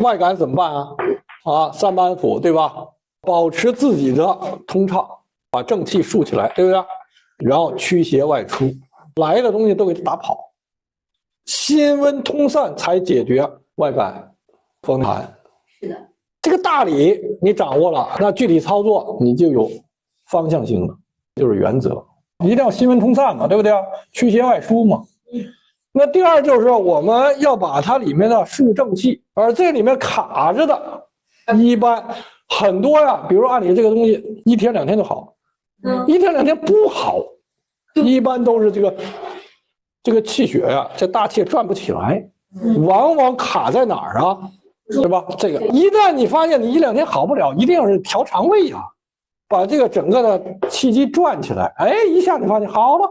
外感怎么办啊？三板斧，对吧？保持自己的通畅，把正气竖起来，对不对？然后驱邪外出，来的东西都给它打跑，心温通散才解决外感风寒。是的，这个大理你掌握了，那具体操作你就有方向性了，就是原则，一定要心温通散嘛，对不对？驱邪外出嘛。那第二就是我们要把它里面的肃正气，而这里面卡着的，一般很多呀，比如按理这个东西1天2天就好，1天2天不好，一般都是这个气血呀，这大气转不起来，往往卡在哪儿啊？对吧？这个一旦你发现你1、2天好不了，一定是调肠胃呀，把这个整个的气机转起来，哎，一下你发现好了。